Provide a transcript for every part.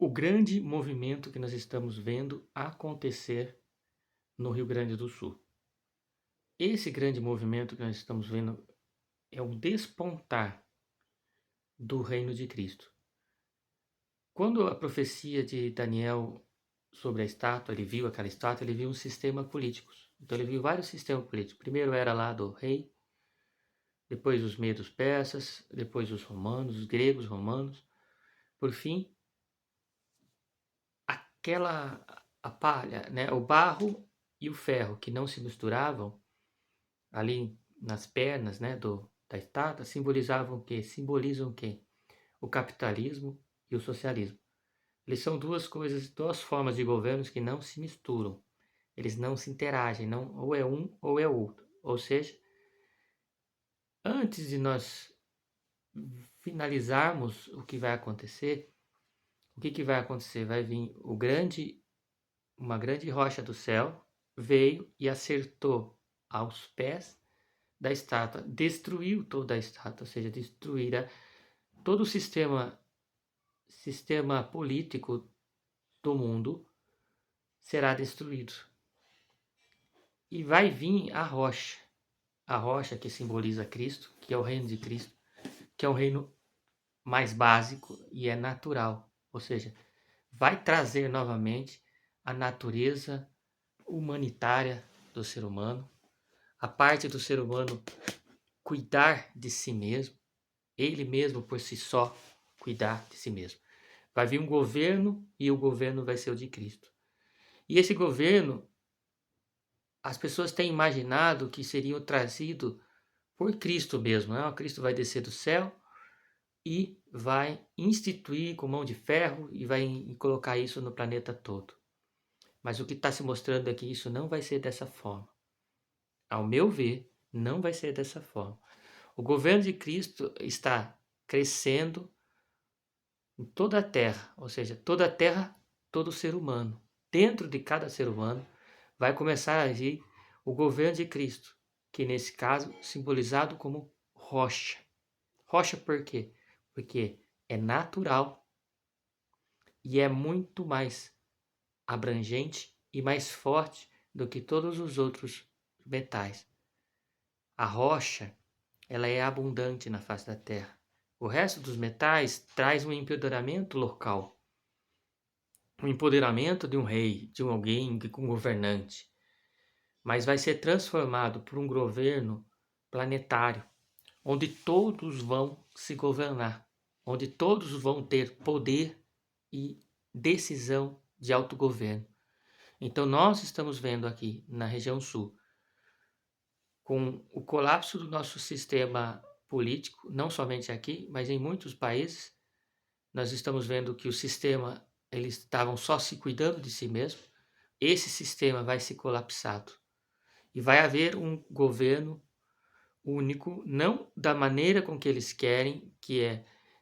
o grande movimento que nós estamos vendo acontecer no Rio Grande do Sul. Esse grande movimento que nós estamos vendo é o despontar do reino de Cristo. Quando a profecia de Daniel sobre a estátua, ele viu aquela estátua, ele viu um sistema político. Então ele viu vários sistemas políticos. Primeiro era lá do rei, depois os medos persas, depois os romanos, os gregos romanos. Por fim, aquela a palha, né, o barro e o ferro que não se misturavam ali nas pernas, né, da estátua, simbolizavam o quê? Simbolizam o quê? O capitalismo e o socialismo. Eles são duas coisas, duas formas de governos que não se misturam. Eles não se interagem, não, ou é um ou é outro. Ou seja, antes de nós finalizarmos o que vai acontecer, o que vai acontecer? Vai vir uma grande rocha do céu, veio e acertou aos pés da estátua, destruiu toda a estátua, ou seja, destruirá todo o sistema político do mundo será destruído. E vai vir a rocha que simboliza Cristo, que é o reino de Cristo, que é o reino mais básico e é natural, ou seja, vai trazer novamente a natureza humanitária do ser humano, a parte do ser humano cuidar de si mesmo, ele mesmo por si só cuidar de si mesmo. Vai vir um governo e o governo vai ser o de Cristo. E esse governo, as pessoas têm imaginado que seria trazido por Cristo mesmo, né? O Cristo vai descer do céu e vai instituir com mão de ferro e vai colocar isso no planeta todo. Mas o que está se mostrando é que isso não vai ser dessa forma. Ao meu ver, não vai ser dessa forma. O governo de Cristo está crescendo em toda a terra, ou seja, toda a terra, todo ser humano. Dentro de cada ser humano vai começar a agir o governo de Cristo, que nesse caso simbolizado como rocha. Rocha por quê? Porque é natural e é muito mais abrangente e mais forte do que todos os outros metais. A rocha, ela é abundante na face da terra. O resto dos metais traz um empoderamento local, um empoderamento de um rei, de alguém, de um governante, mas vai ser transformado por um governo planetário, onde todos vão se governar, onde todos vão ter poder e decisão de autogoverno. Então nós estamos vendo aqui na região sul, com o colapso do nosso sistema político, não somente aqui, mas em muitos países, nós estamos vendo que o sistema, eles estavam só se cuidando de si mesmo. Esse sistema vai ser colapsado e vai haver um governo único, não da maneira com que eles querem,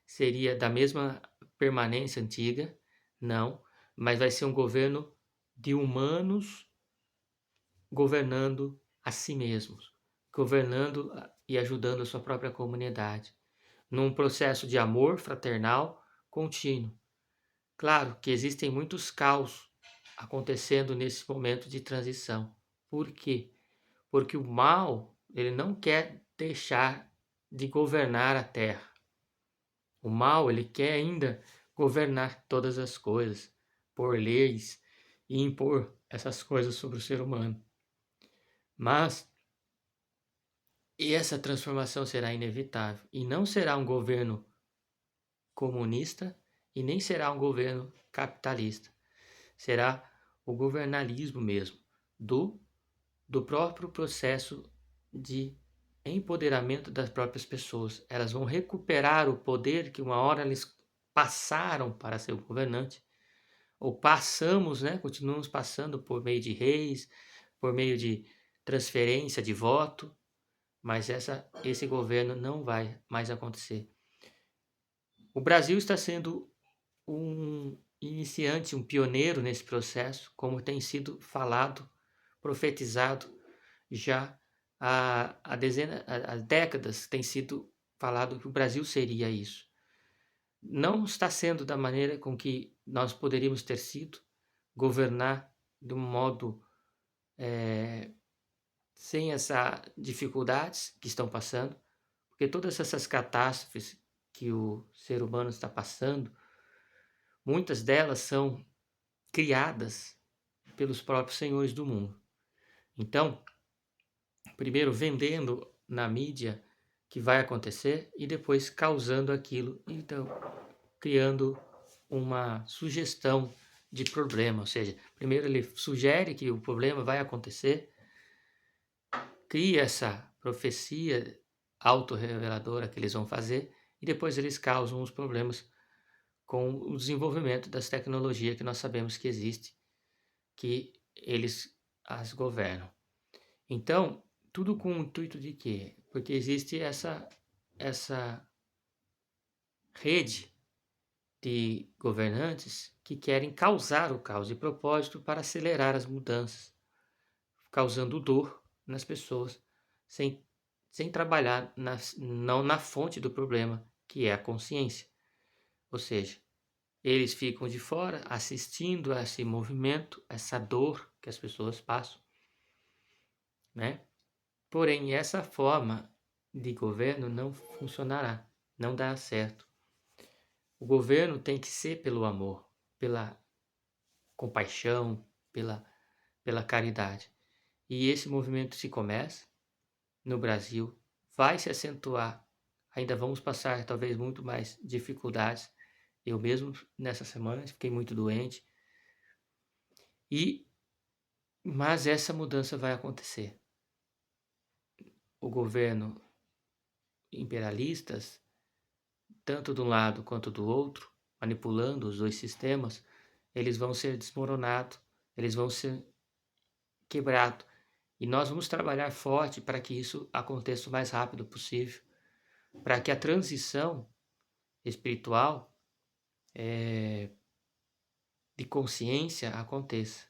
seria da mesma permanência antiga, não, mas vai ser um governo de humanos governando a si mesmos, governando e ajudando a sua própria comunidade, num processo de amor fraternal contínuo. Claro que existem muitos caos acontecendo nesse momento de transição. Por quê? Porque o mal, ele não quer deixar de governar a terra. O mal, ele quer ainda governar todas as coisas, por leis e impor essas coisas sobre o ser humano. Mas essa transformação será inevitável e não será um governo comunista e nem será um governo capitalista. Será o governalismo mesmo, do próprio processo de empoderamento das próprias pessoas. Elas vão recuperar o poder que uma hora eles passaram para ser o governante, ou passamos, né? Continuamos passando por meio de reis, por meio de transferência de voto, mas esse governo não vai mais acontecer. O Brasil está sendo um iniciante, um pioneiro nesse processo, como tem sido falado, profetizado já há décadas, tem sido falado que o Brasil seria isso. Não está sendo da maneira com que nós poderíamos ter sido, governar de um modo sem essas dificuldades que estão passando, porque todas essas catástrofes que o ser humano está passando, muitas delas são criadas pelos próprios senhores do mundo. Então, primeiro vendendo na mídia que vai acontecer e depois causando aquilo, então criando uma sugestão de problema, ou seja, primeiro ele sugere que o problema vai acontecer, cria essa profecia autorreveladora que eles vão fazer e depois eles causam os problemas com o desenvolvimento das tecnologias que nós sabemos que existe, que eles as governam. Então, tudo com o intuito de quê? Porque existe essa rede de governantes que querem causar o caos de propósito para acelerar as mudanças, causando dor nas pessoas, sem trabalhar não na fonte do problema, que é a consciência. Ou seja, eles ficam de fora assistindo a esse movimento, essa dor que as pessoas passam, né? Porém, essa forma de governo não funcionará, não dá certo. O governo tem que ser pelo amor, pela compaixão, pela caridade. E esse movimento se começa no Brasil, vai se acentuar. Ainda vamos passar talvez muito mais dificuldades. Eu mesmo nessa semana fiquei muito doente. Mas essa mudança vai acontecer. O governo imperialistas, tanto de um lado quanto do outro, manipulando os dois sistemas, eles vão ser desmoronados, eles vão ser quebrados. E nós vamos trabalhar forte para que isso aconteça o mais rápido possível, para que a transição espiritual de consciência aconteça.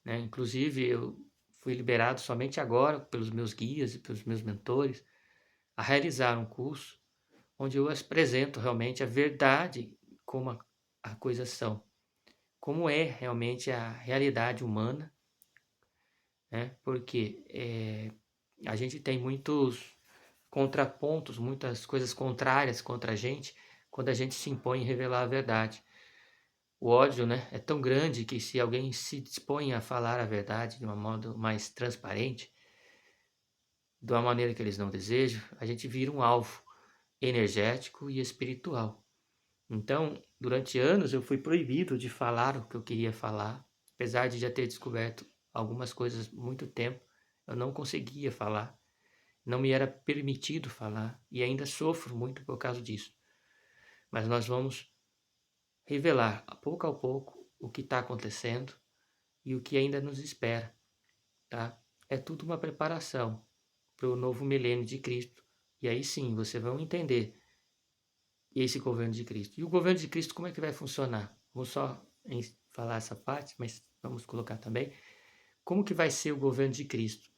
Né? Inclusive, eu fui liberado somente agora pelos meus guias e pelos meus mentores a realizar um curso onde eu apresento realmente a verdade como a coisas são, como é realmente a realidade humana, né? Porque a gente tem muitos contrapontos, muitas coisas contrárias contra a gente quando a gente se impõe em revelar a verdade. O ódio, né, é tão grande que se alguém se dispõe a falar a verdade de um modo mais transparente, de uma maneira que eles não desejam, a gente vira um alvo energético e espiritual. Então, durante anos eu fui proibido de falar o que eu queria falar, apesar de já ter descoberto algumas coisas há muito tempo, eu não conseguia falar, não me era permitido falar e ainda sofro muito por causa disso. Mas nós vamos revelar, a pouco, o que está acontecendo e o que ainda nos espera, tá? É tudo uma preparação para o novo milênio de Cristo. E aí sim, você vai entender esse governo de Cristo. E o governo de Cristo, como é que vai funcionar? Vou só falar essa parte, mas vamos colocar também. Como que vai ser o governo de Cristo?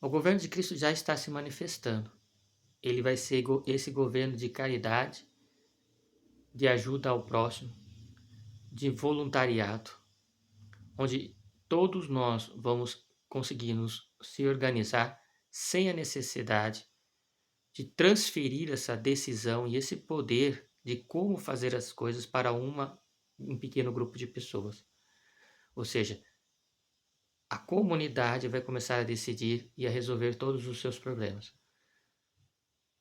O governo de Cristo já está se manifestando. Ele vai ser esse governo de caridade, de ajuda ao próximo, de voluntariado, onde todos nós vamos conseguir nos se organizar sem a necessidade de transferir essa decisão e esse poder de como fazer as coisas para um pequeno grupo de pessoas. Ou seja, a comunidade vai começar a decidir e a resolver todos os seus problemas.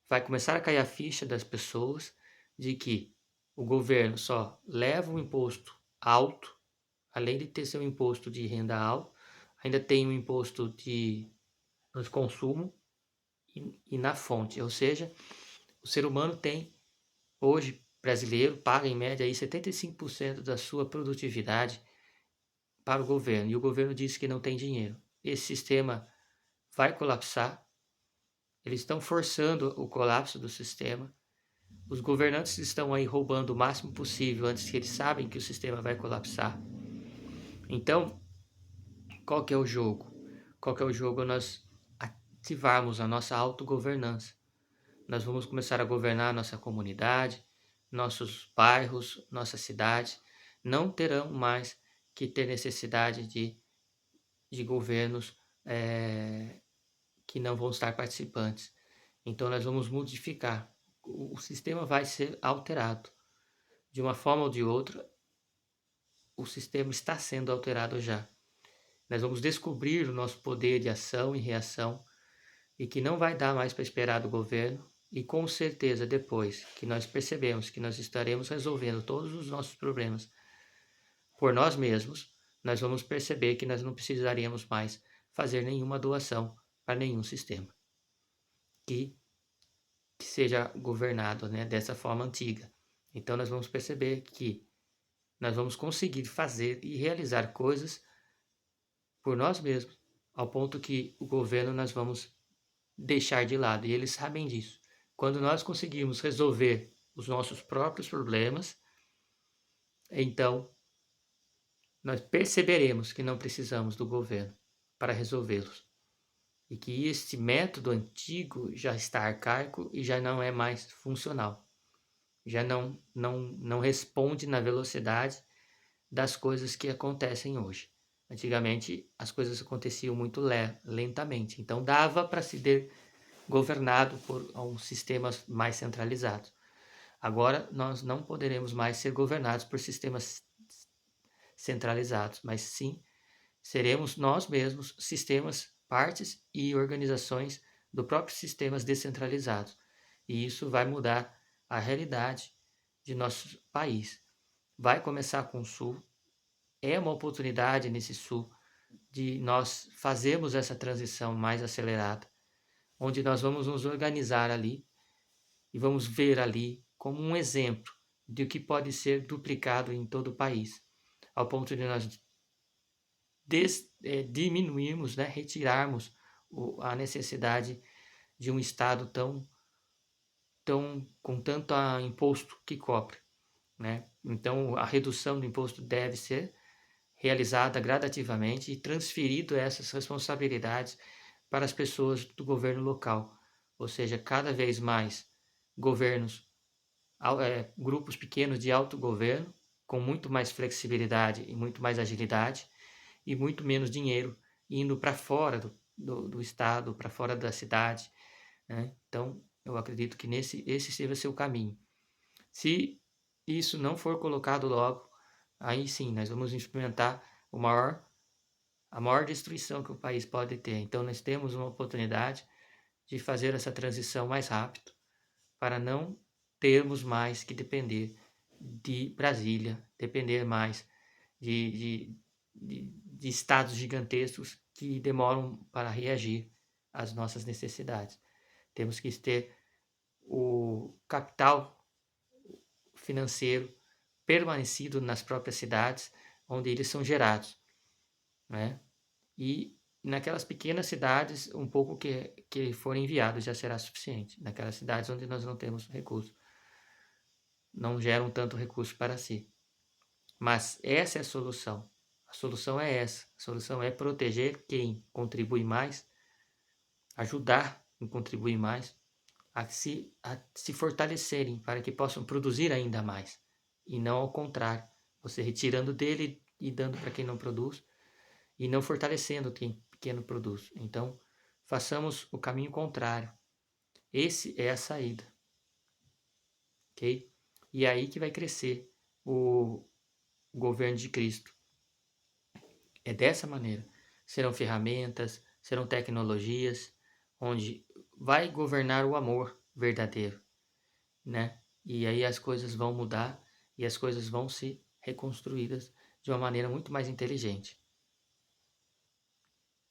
Vai começar a cair a ficha das pessoas de que o governo só leva um imposto alto, além de ter seu imposto de renda alto, ainda tem um imposto de consumo e na fonte. Ou seja, o ser humano tem, hoje, brasileiro, paga em média aí 75% da sua produtividade para o governo. E o governo diz que não tem dinheiro. Esse sistema vai colapsar. Eles estão forçando o colapso do sistema. Os governantes estão aí roubando o máximo possível antes que eles sabem que o sistema vai colapsar. Então, qual que é o jogo? Qual que é o jogo? Nós ativarmos a nossa autogovernança. Nós vamos começar a governar a nossa comunidade, nossos bairros, nossa cidade, não terão mais que ter necessidade de governos que não vão estar participantes. Então, nós vamos modificar. O sistema vai ser alterado. De uma forma ou de outra, o sistema está sendo alterado já. Nós vamos descobrir o nosso poder de ação e reação e que não vai dar mais para esperar do governo. E com certeza, depois que nós percebemos que nós estaremos resolvendo todos os nossos problemas por nós mesmos, nós vamos perceber que nós não precisaríamos mais fazer nenhuma doação para nenhum sistema que seja governado, né, dessa forma antiga. Então nós vamos perceber que nós vamos conseguir fazer e realizar coisas por nós mesmos, ao ponto que o governo nós vamos deixar de lado, e eles sabem disso. Quando nós conseguirmos resolver os nossos próprios problemas, então nós perceberemos que não precisamos do governo para resolvê-los. E que este método antigo já está arcaico e já não é mais funcional. Já não responde na velocidade das coisas que acontecem hoje. Antigamente as coisas aconteciam muito lentamente, então dava para se ser governado por um sistemas mais centralizados. Agora nós não poderemos mais ser governados por sistemas centralizados, mas sim seremos nós mesmos sistemas, partes e organizações do próprio sistemas descentralizados. E isso vai mudar a realidade de nosso país. Vai começar com o Sul. É uma oportunidade nesse Sul de nós fazermos essa transição mais acelerada, onde nós vamos nos organizar ali e vamos ver ali como um exemplo de o que pode ser duplicado em todo o país, ao ponto de nós diminuirmos, né, retirarmos a necessidade de um Estado com tanto imposto que cobre, né? Então, a redução do imposto deve ser realizada gradativamente e transferido essas responsabilidades para as pessoas do governo local, ou seja, cada vez mais governos, grupos pequenos de autogoverno, com muito mais flexibilidade e muito mais agilidade, e muito menos dinheiro indo para fora do estado, para fora da cidade, né? Então, eu acredito que esse seja o seu caminho. Se isso não for colocado logo, aí sim, nós vamos implementar a maior destruição que o país pode ter. Então, nós temos uma oportunidade de fazer essa transição mais rápido, para não termos mais que depender de Brasília, depender mais de estados gigantescos que demoram para reagir às nossas necessidades. Temos que ter o capital financeiro permanecido nas próprias cidades onde eles são gerados, né? E naquelas pequenas cidades, um pouco que for enviado já será suficiente. Naquelas cidades onde nós não temos recurso, não geram tanto recurso para si. Mas essa é a solução. A solução é essa. A solução é proteger quem contribui mais, ajudar quem contribui mais a se fortalecerem para que possam produzir ainda mais. E não ao contrário, você retirando dele e dando para quem não produz e não fortalecendo quem pequeno produz. Então, façamos o caminho contrário. Esse é a saída. Ok? E é aí que vai crescer o governo de Cristo. É dessa maneira. Serão ferramentas, serão tecnologias, onde vai governar o amor verdadeiro, né? E aí as coisas vão mudar e as coisas vão se reconstruídas de uma maneira muito mais inteligente.